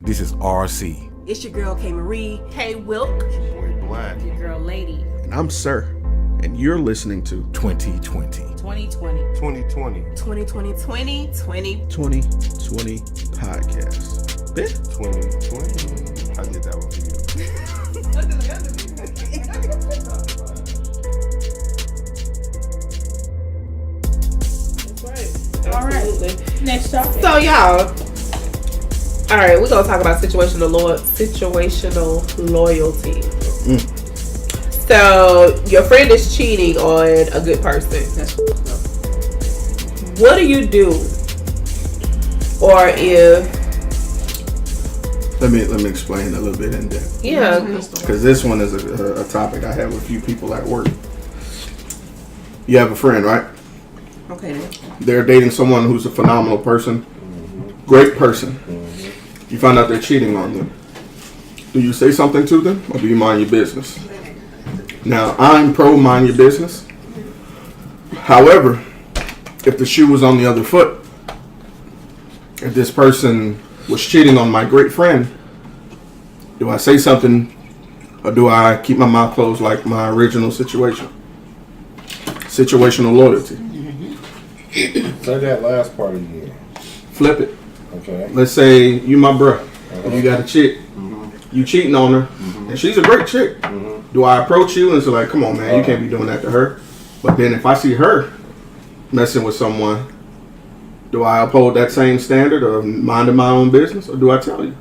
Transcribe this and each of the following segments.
This is RC. It's your girl K Marie. Hey Wilk. Boy Black. Your girl Lady. And I'm Sirr. And you're listening to 2020. 2020. 2020. 2020. 2020. 2020 Podcast. Bitch. 2020. I did that one for you. All right. Next topic. So y'all, all right, we're gonna talk about situational loyalty. So your friend is cheating on a good person. That's What do you do? Or if Let me explain a little bit in depth. Because this one is a topic I have with a few people at work. You have a friend, right? Okay then. They're dating someone who's a phenomenal person. Great person. You find out they're cheating on them. Do you say something to them or do you mind your business? Now, I'm pro mind your business. However, if the shoe was on the other foot, if this person was cheating on my great friend, do I say something or do I keep my mouth closed like my original situation? Situational loyalty. Say that last part again. Flip it. Okay. Let's say you my bruh, and you got a chick. You cheating on her, and she's a great chick. Do I approach you and say like, come on man, you can't be doing that to her? But then if I see her messing with someone, do I uphold that same standard of minding my own business, or do I tell you?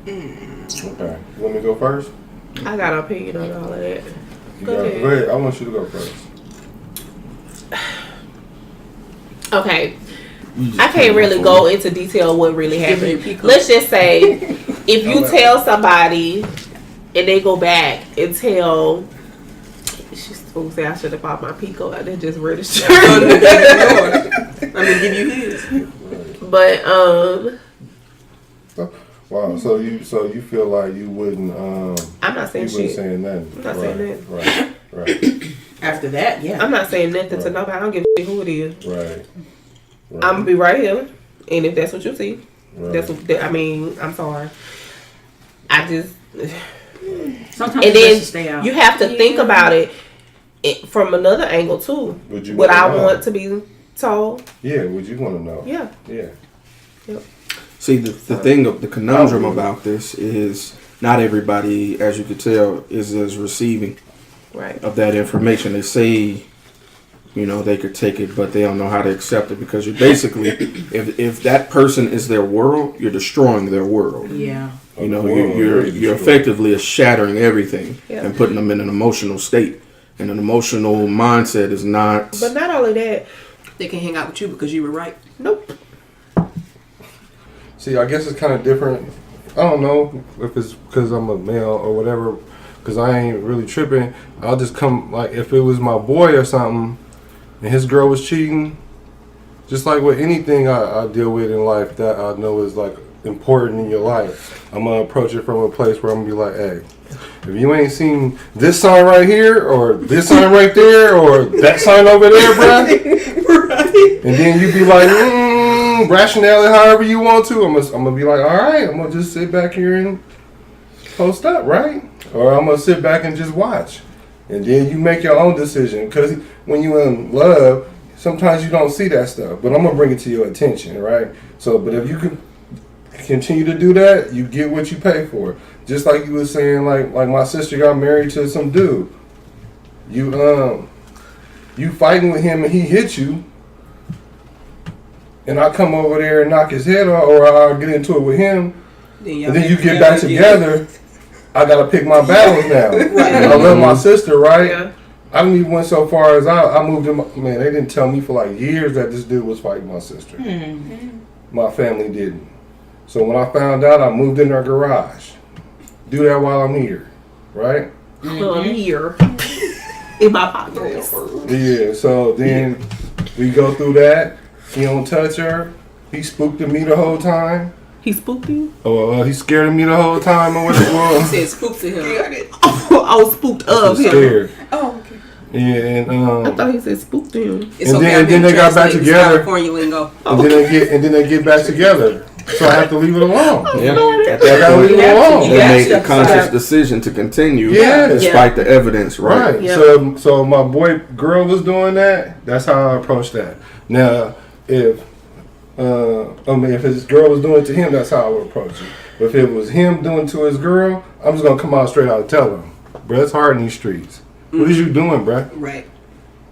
Okay. You want me to go first? I got an opinion on all of that. Go ahead. Go ahead. I want you to go first. Okay. I can't really go into detail what really happened. Let's just say if you tell somebody and they go back and tell, she's supposed to say I should have bought my Pico. I didn't just wear the shirt. I'm gonna give you his. But Wow. So you feel like you wouldn't I'm not saying you wouldn't shit. saying nothing. I'm not saying that. Right. After that, yeah. I'm not saying nothing to nobody. I don't give a shit who it is. Right. I'm gonna be right here, and if that's what you see, Right. that's what I mean. I'm sorry. I just Sometimes and it's best then to stay out. you have to think about it from another angle too. Would you Would I wanna know? want to be told? Yeah. Would you want to know? Yeah. Yeah. See, the thing of the conundrum about this is not everybody, as you could tell, is as receiving Right. of that information. They say, you know, they could take it, but they don't know how to accept it because you're basically, if that person is their world, you're destroying their world. Yeah. You know, World you're really effectively shattering everything Yeah. and putting them in an emotional state. And an emotional mindset is not. But not only that, They can hang out with you because you were right. nope. See, I guess it's kind of different. I don't know if it's because I'm a male or whatever, because I ain't really tripping. I'll just come, like, if it was my boy or something, and his girl was cheating, just like with anything I deal with in life that I know is, like, important in your life, I'm going to approach it from a place where I'm going to be like, hey, if you ain't seen this sign right here, or this sign right there, or that sign over there, bruh, and then you be like, rationale it however you want to. I'm gonna be like, all right, I'm gonna just sit back here and post up, right? Or I'm gonna sit back and just watch, and then you make your own decision. Because when you in love, sometimes you don't see that stuff. But I'm gonna bring it to your attention, right? So, but if you can continue to do that, you get what you pay for. Just like you was saying, like my sister got married to some dude. You fighting with him and he hit you. And I come over there and knock his head off, or I'll get into it with him, and then you get back together. I gotta pick my battles now. Right. I love my sister, right? Yeah. I didn't even went so far as I moved him. Man, they didn't tell me for like years that this dude was fighting my sister. My family didn't. So when I found out, I moved in their garage. Do that while I'm here, right? I'm here in my pocket. Yeah. So then we go through that. He don't touch her. He spooked at me the whole time. He spooked you? Oh, he scared of me the whole time or what it He was. said spook to him. I was spooked I of was him. scared. Oh, okay. Yeah, and I thought he said spooked him. It's And okay. then- I've and then been they got back translating together. California lingo. and then they get back together. So I have to leave it alone. Yeah. At I that gotta leave point, it alone. they make a step conscious aside. decision to continue Yeah. despite the evidence, right? Right. Yeah. So my girl was doing that. That's how I approached that. Now, if if his girl was doing it to him, that's how I would approach it. If it was him doing it to his girl, I'm just gonna come out straight out and tell him, bro, it's hard in these streets. What is you doing, bro? Right.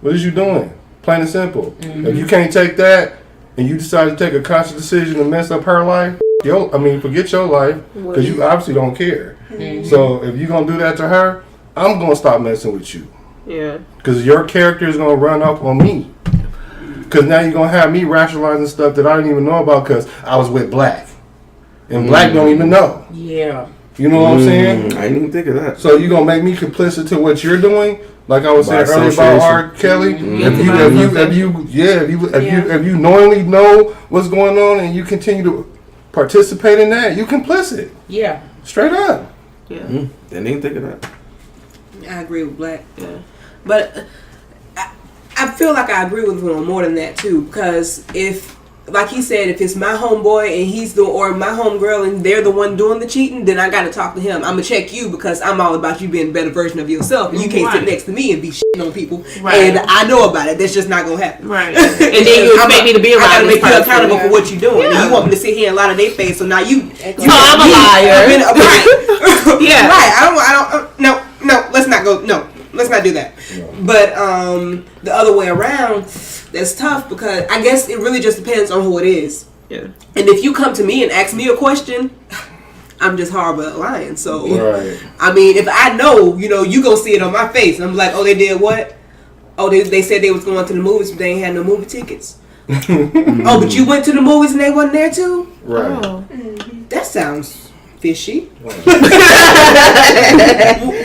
What is you doing? Plain and simple. If you can't take that and you decide to take a conscious decision to mess up her life, forget your life because you obviously don't care. So if you're gonna do that to her, I'm gonna stop messing with you. Yeah. Because your character is going to run up on me. Because now you're going to have me rationalizing stuff that I didn't even know about because I was with black. And black don't even know. Yeah. You know what I'm saying? I didn't even think of that. So you're going to make me complicit to what you're doing? Like I was By saying earlier about R. Kelly? If you knowingly know what's going on and you continue to participate in that, you complicit. Yeah. Straight up. Yeah. Didn't even think of that. I agree with Black. Yeah. But I feel like I agree with him on more than that too, because if, like he said, if it's my homeboy and he's or my homegirl and they're the one doing the cheating, then I got to talk to him. I'm gonna check you because I'm all about you being a better version of yourself, and you can't sit next to me and be shitting on people. Right. And I know about it. That's just not gonna happen. Right. And then you expect me to be around. I gotta this make you person. accountable for what you're doing. Yeah. And you want me to sit here and lie to their face, so now you. So I'm a liar. Right. Yeah. Right. I don't. No. Let's not go. No. Let's not do that. But the other way around, that's tough because I guess it really just depends on who it is. Yeah. And if you come to me and ask me a question, I'm just horrible at lying. So, Right. I mean, if I know, you gonna see it on my face. And I'm like, oh, they did what? Oh, they said they was going to the movies, but they ain't had no movie tickets. Oh, but you went to the movies and they wasn't there too? Right. Oh. That sounds fishy.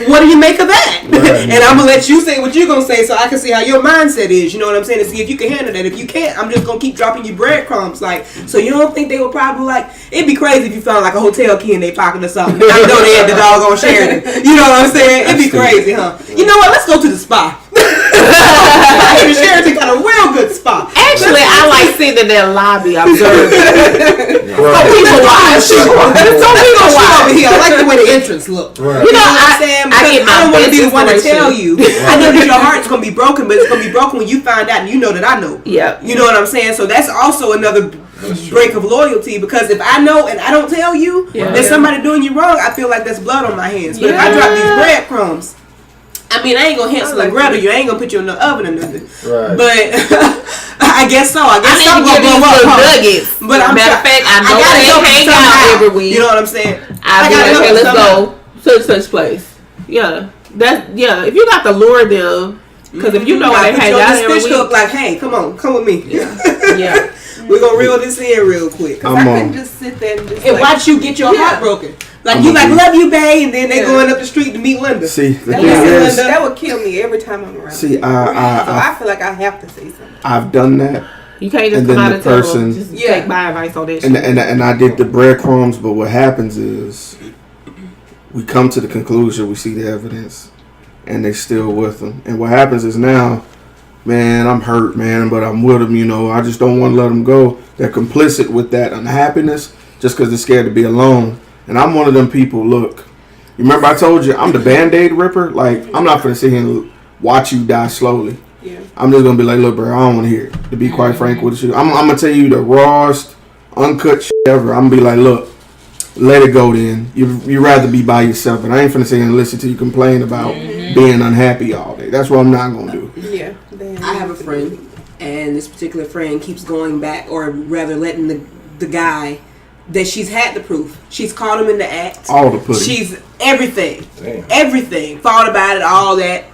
What do you make of that? Right. And I'm gonna let you say what you're gonna say so I can see how your mindset is. You know what I'm saying? And see if you can handle that. If you can't, I'm just gonna keep dropping you breadcrumbs. Like, so you don't think they would probably it'd be crazy if you found like a hotel key in their pocket or something. I know they had the dog on Sheridan. You know what I'm saying? It'd be crazy, huh? You know what? Let's go to the spa. Sheridan got a real good spa. Actually, I like sitting in that lobby observing. Right. People watch. Some people Over watch. here, I like the way the entrance look. Right. You know what I'm saying? I get my I don't want to be the best one to inspiration. tell you. I know that your heart's gonna be broken, but it's gonna be broken when you find out and you know that I know. Yep. You know what I'm saying? So that's also another break of loyalty, because if I know and I don't tell you there's somebody doing you wrong, I feel like that's blood on my hands. But if I drop these breadcrumbs, I mean, I ain't gonna Hansel and Gretel you. I ain't gonna put you in the oven or nothing. Right. But I guess so. I guess I I'm need to gonna give blow these up. little Huh? nuggets. But Matter of fact, I know gotta they help hang you out somehow. every week. You know what I'm saying? I'll be gotta like, help okay, you let's somehow. go such place. Yeah. If you got to lure them, because if you know where they hang out every fish week. hook, like, hey, come with me. Yeah. We're gonna reel this in real quick. I'm I on. couldn't just sit there and just And watch you get your heart broken. Like, you like, love you, babe, and then they going up the street to meet Linda. See, the that, thing is, that would kill me every time I'm around. see, so I feel like I have to say something. I've done that, You can't just And come then out the and tell person- them, just take my advice on that shit. and I did the breadcrumbs. But what happens is, we come to the conclusion, we see the evidence, and they still with them. And what happens is now, man, I'm hurt, man, but I'm with them. I just don't want to let them go. They're complicit with that unhappiness just because they're scared to be alone. And I'm one of them people. Look, you remember I told you I'm the Band-Aid ripper. Like, I'm not gonna sit here and watch you die slowly. Yeah. I'm just gonna be like, look, bro, I don't want to hear it. To be quite frank with you, I'm gonna tell you the rawest, uncut shit ever. I'm gonna be like, look, let it go. Then you rather be by yourself, and I ain't finna sit here and listen to you complain about being unhappy all day. That's what I'm not gonna do. Yeah. I have a friend, and this particular friend keeps going back, or rather letting the guy that she's had the proof. She's caught him in the act. All the pudding. She's everything. Damn. Everything. Thought about it, all that.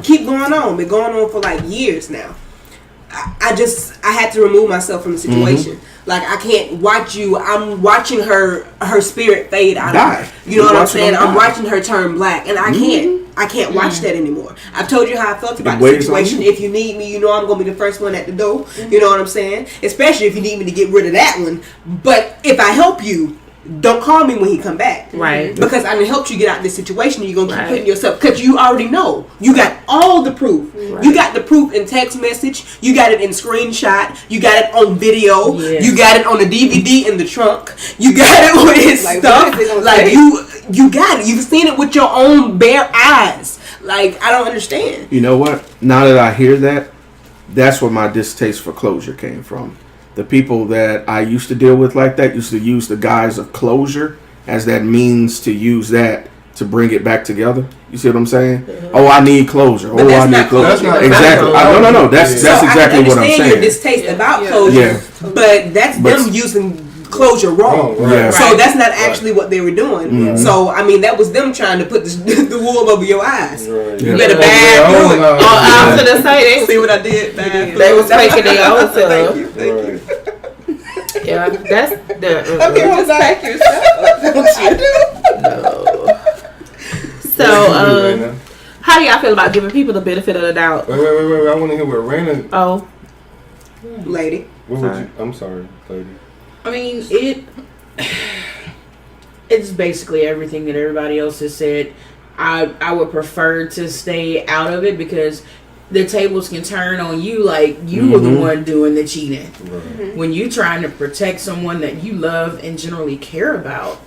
Keep going on. Been going on for like years now. I had to remove myself from the situation. Like, I can't watch you. I'm watching her spirit fade out of her. You know what I'm saying? I'm watching her turn black, and I can't watch that anymore. I've told you how I felt about the weighs on situation. you. If you need me, you know I'm gonna be the first one at the door. You know what I'm saying? Especially if you need me to get rid of that one. But if I help you, don't call me when he come back. Right. Because I done helped you get out of this situation, and you're going to keep Right. putting yourself, because you already know. You got all the proof. Right. You got the proof in text message. You got it in screenshot. You got it on video. Yes. You got it on a DVD in the trunk. You got it with his Like, stuff. what is it gonna Like, say? you got it. You've seen it with your own bare eyes. Like, I don't understand. You know what? Now that I hear that, that's where my distaste for closure came from. The people that I used to deal with like that used to use the guise of closure as that means to use that to bring it back together. You see what I'm saying? Oh, I need closure. But Oh, that's I need not closure. That's not Exactly. closure. No. That's So exactly what I'm I can understand your saying. distaste about Yeah. closure, Yeah. but that's But- them using closure wrong. Oh, right. Yeah. So that's not actually what they were doing. So I mean, that was them trying to put the wool over your eyes. Right. You better Yeah. bag through it. Oh, I was gonna say See what I did? Bag they was through it. faking their own Thank self. you. Thank you. Yeah, that's the. Okay, Just pack yourself. No. So, how do y'all feel about giving people the benefit of the doubt? Wait. I want to hear what Raina. Oh, Lady. What would you? I'm sorry, lady. I mean, it's basically everything that everybody else has said. I would prefer to stay out of it because the tables can turn on you like you were the one doing the cheating. Right. When you trying to protect someone that you love and generally care about.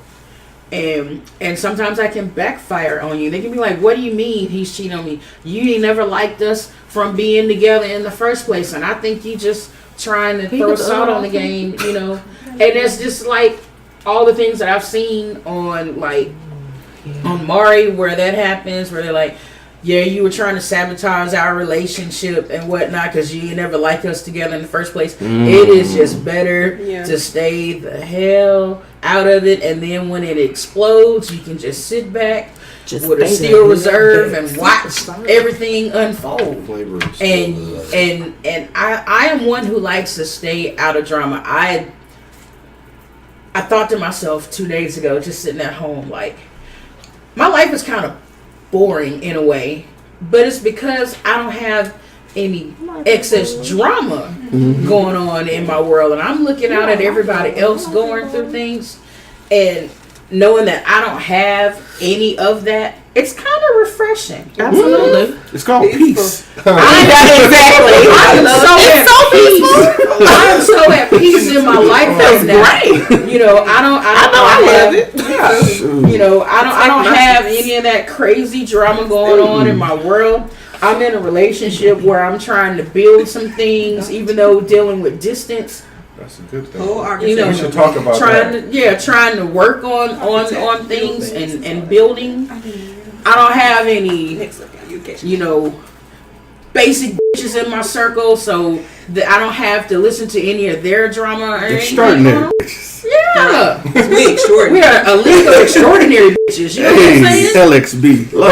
And sometimes I can backfire on you. They can be like, what do you mean he's cheating on me? You ain't never liked us from being together in the first place. And I think you just trying to throw salt on the game, you know. And it's just like all the things that I've seen on like on Maury where that happens, where they're like, yeah, you were trying to sabotage our relationship and whatnot because you never liked us together in the first place. It is just better to stay the hell out of it, and then when it explodes, you can just sit back with a steel reserve and watch everything unfold. And I am one who likes to stay out of drama. I thought to myself 2 days ago, just sitting at home, like, my life is kind of boring in a way, but it's because I don't have any excess drama going on in my world, and I'm looking out at everybody else going through things and knowing that I don't have any of that. It's kind of refreshing. absolutely. It's called peace. I am so at peace in my life right now. You know, I love it. You know, I don't have any of that crazy drama going on in my world. I'm in a relationship where I'm trying to build some things, even though dealing with distance. That's a good thing. You know, We should talk about trying to work on things and building. I don't have any, you know, basic bitches in my circle, so that I don't have to listen to any of their drama or anything. Extraordinary. Yeah, We extraordinary. we are a league of extraordinary bitches. You know what I'm Hey, saying? LXB. Love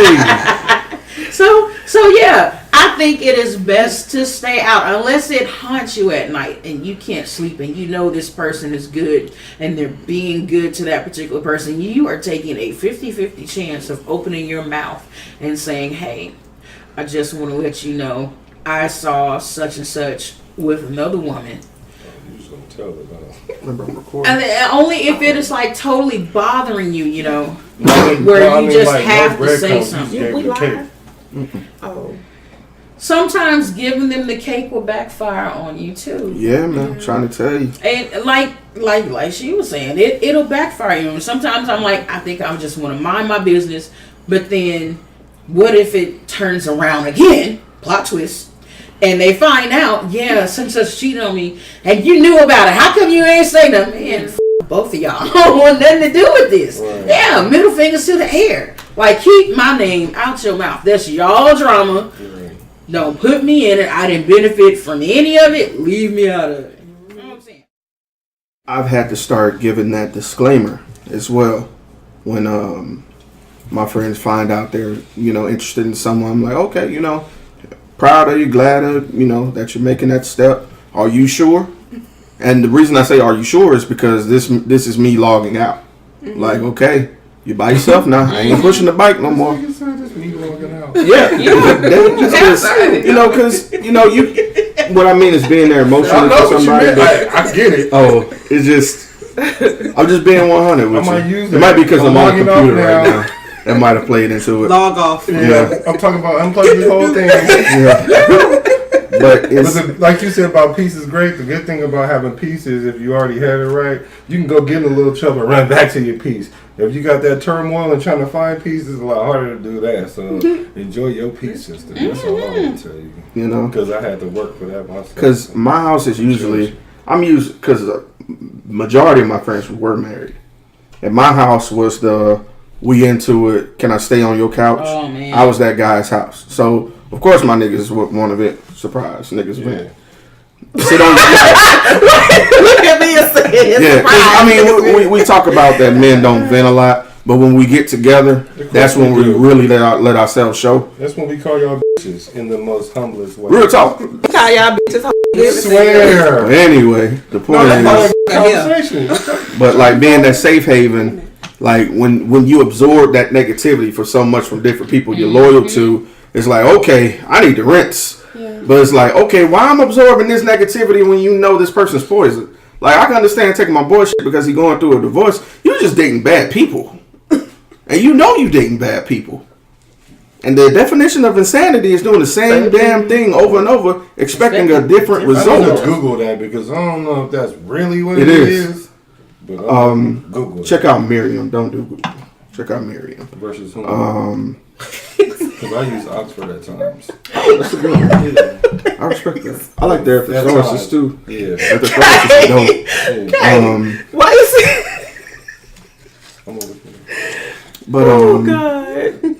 it. So yeah, I think it is best to stay out unless it haunts you at night and you can't sleep and you know this person is good and they're being good to that particular person. You are taking a 50-50 chance of opening your mouth and saying, hey, I just want to let you know I saw such and such with another woman. Remember, I'm recording. And then only if it is like totally bothering you, you know, where you just have to say something. We live. Oh, Sometimes giving them the cake will backfire on you too. Yeah, man. I'm trying to tell you. And like she was saying, it'll backfire you. And sometimes I'm like, I think I just want to mind my business. But then, what if it turns around again? Plot twist. And they find out, yeah, such and such cheated on me, and you knew about it. How come you ain't say nothing? Man, both of y'all. I don't want nothing to do with this. Right. Yeah, middle fingers to the air. Like, keep my name out your mouth. That's y'all drama. Right. Don't put me in it. I didn't benefit from any of it. Leave me out of it. You know what I'm saying? I've had to start giving that disclaimer as well when my friends find out they're, you know, interested in someone. I'm like, okay, you know, proud of you, glad of, you know, that you're making that step. Are you sure? And the reason I say are you sure is because this is me logging out. Like, okay, you by yourself now. I ain't pushing the bike no more. Yeah, you know, because you what I mean is being there I emotionally know for what you somebody. meant. But, I get it. oh, it's just. I'm just being 100 with I might you. use It that. might be because I'm on the logging off computer right now. now. That might have played into it. Log off. Yeah, I'm talking about unplugging the whole thing. Yeah. But it's Like you said about peace is great. The good thing about having peace is if you already had it right, you can go get in a little trouble and run back to your peace. If you got that turmoil and trying to find peace, it's a lot harder to do that. So enjoy your peace system. That's all I want to tell you. you know, Because I had to work for that myself. because my house is usually because majority of my friends were married, and my house was we into it. Can I stay on your couch? Oh, man. I was that guy's house, so of course my niggas would want to vent. Surprise, niggas vent. Sit on Look at me and say yeah. 'Cause, I mean, we talk about that men don't vent a lot, but when we get together, that's when we really let ourselves show. That's when we call y'all bitches in the most humblest way. Real talk. How y'all bitches I swear. Anyway, the point No, that's is, part of the conversation. but like being that safe haven, like when you absorb that negativity for so much from different people you're loyal to, it's like, okay, I need to rinse. But it's like, okay, why I'm absorbing this negativity when you know this person's poison? Like, I can understand taking my boy shit because he going through a divorce. You just dating bad people. And you know you dating bad people. And the definition of insanity is doing the same damn thing over and over, expecting a different I'm gonna result. Google that because I don't know if that's really what It it is. is. But I'm gonna Google Check out Miriam. Don't do Google. Check out Miriam. versus whom. Because I use Oxford at times. That's a good one. Yeah. I respect that. I like their That's thesauruses fine. too. Yeah. Their thesauruses is dope. Yeah. Why you say? I'm over here. But Oh God.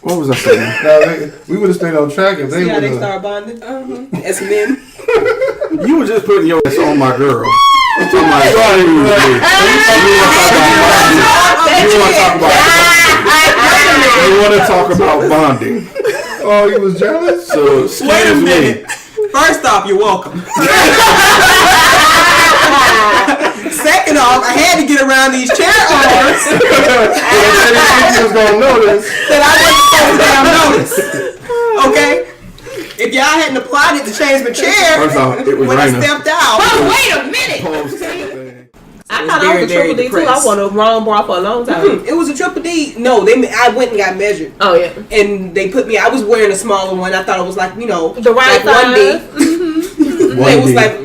what was I saying? Now, we would have stayed on track if they See how would they have. start bonding? As men. You were just putting your ass on my girl. I'm talking about you want to talk about bonding. Oh, you was jealous? So excuse Wait a me. minute. First off, you're welcome. Second off, I had to get around these chair owners You was gonna notice. that I wasn't supposed to damn notice. Okay? If y'all hadn't applied it to change my chair First off, it was when I raining. stepped out. Wait a minute. I was thought I very, was a very triple D too. I depressed. wanted a wrong bra for a long time. It was a triple D. No, I went and got measured. Oh yeah. And they put me, I was wearing a smaller one. I thought it was like, you know, The right like size. 1D. One It was D. like,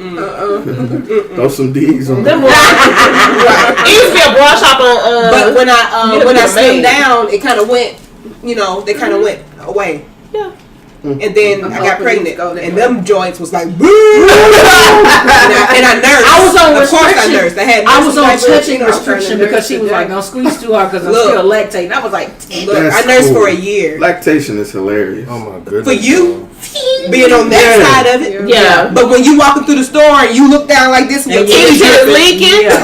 Throw some D's on Them that. bras. It used to be a bra shop on. but when I slimmed made. down, it kind of went, you know, they kind of went away. Yeah. And then I got hoping pregnant, it's going and that them joints was like, boo! and I nursed. I was on Of course I restriction. nursed. I had I was on nursing touching diapers. restriction because she was like, "Don't squeeze too hard because I'm Look. still lactating." I was like, Look, That's I nursed cool. for a year. Lactation is hilarious. Oh my goodness. For you, being on that Yeah. side of it. Yeah. But when you walking through the store and you look down like this and your And your titties Shit dripping, leaking. Yeah.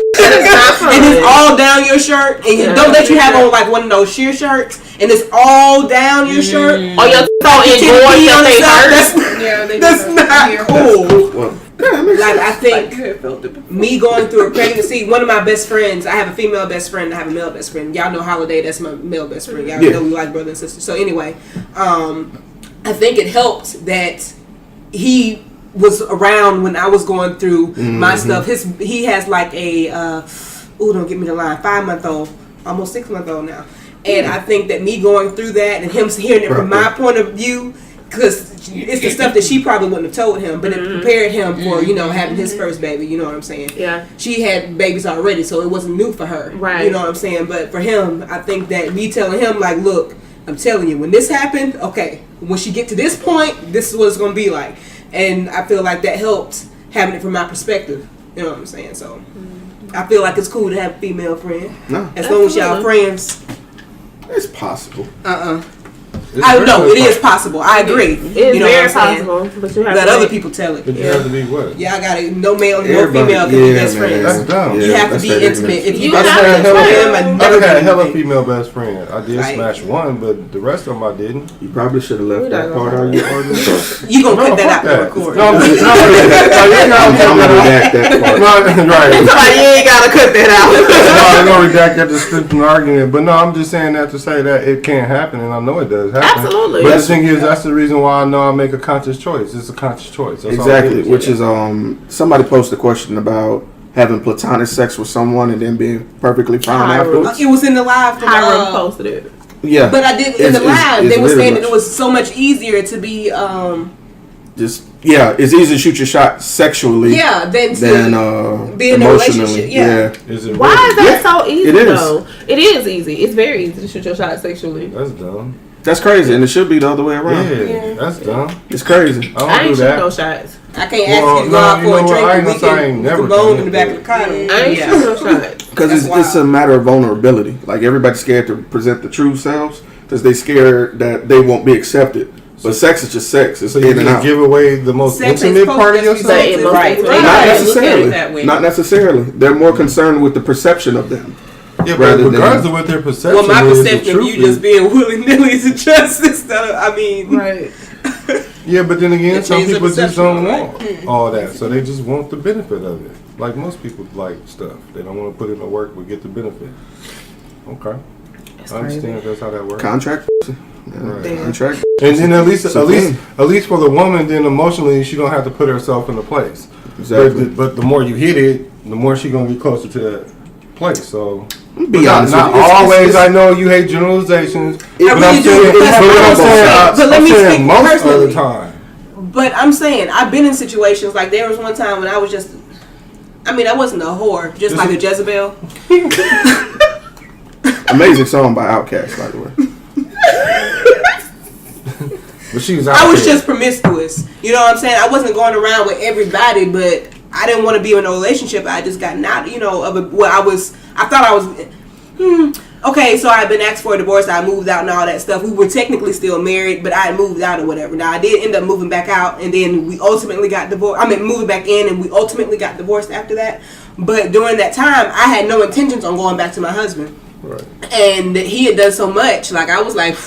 and it's all down your shirt, and Yeah. don't let you have on like one of those sheer shirts, and it's all down your shirt. Or your toe in Titty drawers on that the they side, hurt. that's not cool. Well, yeah, that makes Like sense. I think You had felt it before. me going through a pregnancy, one of my best friends, I have a female best friend, I have a male best friend. Y'all know Holiday, that's my male best friend. Y'all Yeah. know we like brother and sister. So anyway, I think it helped that he was around when I was going through my stuff. He has like a don't get me the line, 5-month-old, almost 6-month-old now. And I think that me going through that and him hearing it from my point of view, because it's the stuff that she probably wouldn't have told him, but it prepared him for, you know, having his first baby, you know what I'm saying? Yeah. She had babies already, so it wasn't new for her. Right. You know what I'm saying? But for him, I think that me telling him, like, look, I'm telling you, when this happened, okay, when she get to this point, this is what it's going to be like. And I feel like that helped having it from my perspective. You know what I'm saying? So I feel like it's cool to have a female friend. No, As long as y'all friends. it's possible. I know it is possible. I agree. It's you know very what I'm saying? possible, but you have Let to other people tell it. But you have to be what? Yeah, I got it. No male, no Everybody- female can be yeah, best man. friends. That's dumb. You have to that's be that intimate. ignorance. If you You got have to to him, I I've never had been hella intimate. female best friend. I did Right. smash one, but the rest of them I didn't. You probably should have left We're that not part gonna out of your argument. You gonna cut that fuck out the record? No, I'm just, no, you're not I'm gonna redact that part. No, right. Somebody, you ain't gotta cut that out. No, I'm gonna redact that description argument. But no, I'm just saying that to say that it can't happen, and I know it does happen. Absolutely. But the thing is, that's the reason why I know I make a conscious choice. It's a conscious choice. That's Exactly. all it is. Which is somebody posted a question about having platonic sex with someone and then being perfectly fine afterwards. It was in the live from Hiram posted it. Yeah. But I did in the live. They were saying that it much. was so much easier to be it's easy to shoot your shot sexually. Yeah, than be in a emotionally. relationship. Yeah. Is it Why really? is that so easy it is. though? It is easy. It's very easy to shoot your shot sexually. That's dumb. That's crazy, and it should be the other way around. Yeah, that's dumb. It's crazy. I don't I do ain't shooting that. no shots. I can't ask you to go Well, out no, for you a know drink what? I and ain't we gonna say I ain't can never bone done in the it, back but- of the car. I ain't shooting no shots. Because That's it's a matter of vulnerability. Like everybody's scared to present the true selves because they scared that they won't be accepted. But sex is just sex. It's So you in and just out. give away the most Sex ain't intimate supposed part to of just be yourself? sex. Right. Right. Not Look at necessarily. it that way. Not necessarily. They're more concerned with the perception of them. Yeah, but rather regardless than- of what their perception Well, my is, perception the of truth you just is, being willy nilly is just instead of, I mean, Right. yeah, but then again, It some changed the people just perception, don't right? want all that, so they just want the benefit of it. Like most people like stuff, they don't want to put in the work but get the benefit. Okay, I understand if that's how that works. Contract. Yeah, Right. contract. And then at least for the woman, then emotionally she don't have to put herself in a place. Exactly. But the more you hit it, the more she gonna get closer to that place. So. Be Not, honest. not with you. always. I know you hate generalizations, but really I'm do, saying, because but what I'm saying, but let I'm me saying speak most of personally. the time. but I'm saying, I've been in situations, like there was one time when I was just, I mean, I wasn't a whore, just like a Jezebel. Amazing song by Outkast, by the way. But she was out I was there. just promiscuous. You know what I'm saying? I wasn't going around with everybody, but I didn't want to be in a relationship. I just got out, you know, of a, well, I thought I was, okay, so I had been asked for a divorce. I moved out and all that stuff. We were technically still married, but I had moved out or whatever. Now, I did end up moving back out, and then we ultimately got divorced. I mean, moving back in, and we ultimately got divorced after that. But during that time, I had no intentions on going back to my husband. Right. And he had done so much. Like, I was like,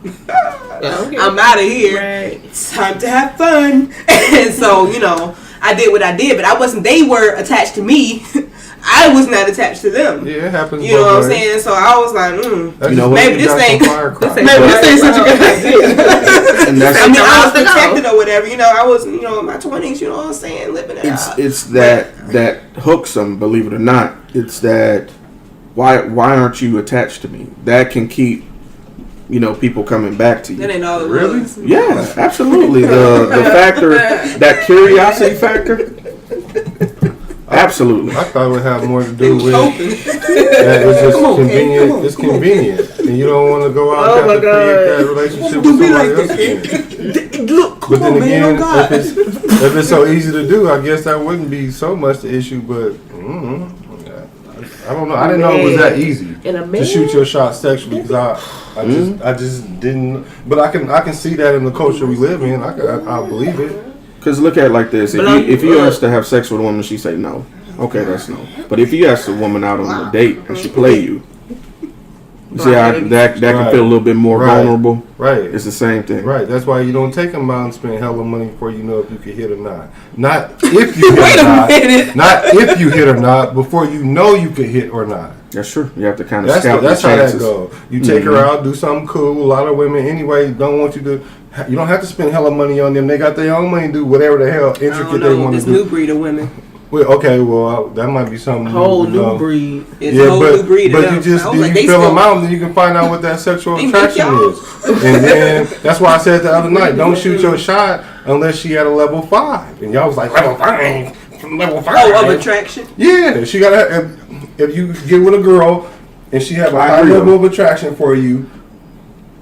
I'm out of here. Right. It's time to have fun. And so, you know, I did what I did, but I wasn't, they were attached to me. I was not attached to them. Yeah, it happens. You know what I'm both ways. saying? So I was like, That's You know just what? maybe you this got ain't- some firecrackers. maybe this ain't such a good idea. And that's I mean, I was to go. protected or whatever. You know, I was, you know, in my 20s, you know what I'm saying, living it out. it's that hooks them, believe it or not. It's that why aren't you attached to me? That can keep, you know, people coming back to you. That ain't all it Really? was. Yeah, absolutely. The factor, that curiosity factor. Absolutely. I thought it would have more to do with Coping. that it's just Come on, Kate, convenient. come on. It's convenient, and you don't want to go out Oh and my have to create God. that relationship Don't with be somebody like else that, again. Look, But come then on, man, again, oh God. if it's so easy to do, I guess that wouldn't be so much the issue. But I don't know. I didn't know it was that easy In a to minute. shoot your shot sexually because I just didn't. But I can see that in the culture we live in. I believe it. Because look at it like this: if you ask to have sex with a woman, she say no. Okay, that's no. But if you ask a woman out on a date and she play you, you see how that can Right. feel a little bit more Right. vulnerable. Right. It's the same thing. Right, that's why you don't take them out and spend hella money before you know if you can hit or not. Not if you hit Wait or a not. minute. Not if you hit or not, before you know you can hit or not. That's true. You have to kind of That's scout that's the how that chances. goes. You take her out, do something cool. A lot of women anyway don't want you to. You don't have to spend hella money on them. They got their own money to do whatever the hell I intricate don't they know, want to this do. new breed of women. Well, okay, well that might be something. Whole you new know. breed. It's Yeah, a whole new breed but of you them. just I was then like, you they fill still- them out, and then you can find out what that sexual They make attraction y'all. is. And then that's why I said the other night, don't shoot your shot unless she at a level 5. And y'all was like level 5, level 5. Oh, of attraction. Yeah, she gotta. If you get with a girl and she have a I high agree, level though. of attraction for you,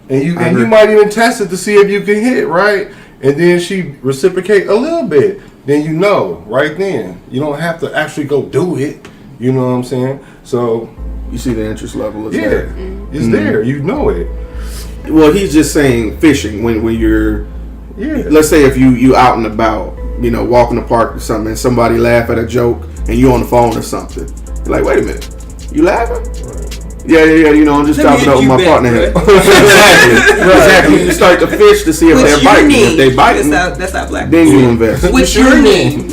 and you I agree. might even test it to see if you can hit right, and then she reciprocate a little bit, then you know right then. You don't have to actually go do it. You know what I'm saying? So You see the interest level is yeah, there. it's there. You know it. Well, he's just saying fishing when you're. Yeah. Let's say if you out and about, you know, walk in the park or something, and somebody laugh at a joke, and you on the phone or something. You're like, wait a minute, you laughing? Yeah. You know, I'm just Let me chopping up with hit my you partner back, here. Exactly. You start to fish to see if What's they're your biting. name? If they biting, That's how black then people you say. invest. What's your name?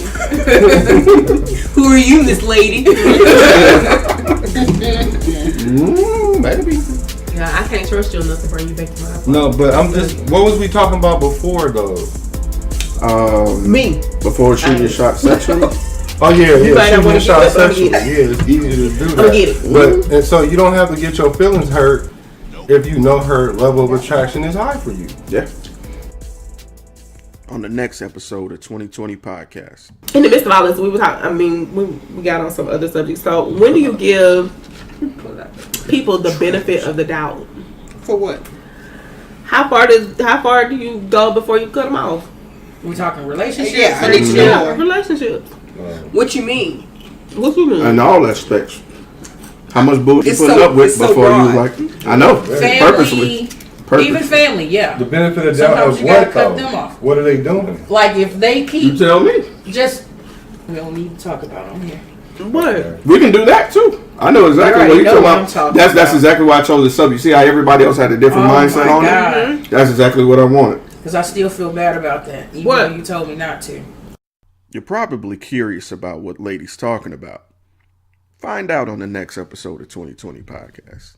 Who are you, Miss Lady? Maybe. Yeah, I can't trust you enough to bring you back to my house. No, but I'm just. What was we talking about before though? Me. Before shooting shot sexually. Oh yeah, might not shooting wanna a shot get it, but I'm sexually. gonna Yeah, it's easy to do that. I'm gonna get it. But and so you don't have to get your feelings hurt if you know her level of attraction is high for you. Yeah. On the next episode of 2020 podcast. In the midst of all this, we were talking. I mean, we got on some other subjects. So, when do you give people the benefit of the doubt? For what? How far do you go before you cut them off? We talking relationships? Yeah, I or need to know more. Relationships. What you mean? What you mean? In all aspects. How much bullshit It's you putting so- up with it's so before you broad. like? I know. Purposely. Family, even family, yeah. The benefit of doubt Sometimes of you gotta what cut though? them off. What are they doing? Like if they You keep tell me. just, we don't need to talk about them here. What? We can do that too. I know exactly You what already you're know what talking I'm talking about. That's about. exactly why I chose the subject. See how everybody else had a different mindset on it? That's exactly what I wanted. Because I still feel bad about that, even What? though you told me not to. You're probably curious about what Lady's talking about. Find out on the next episode of 2020 podcast.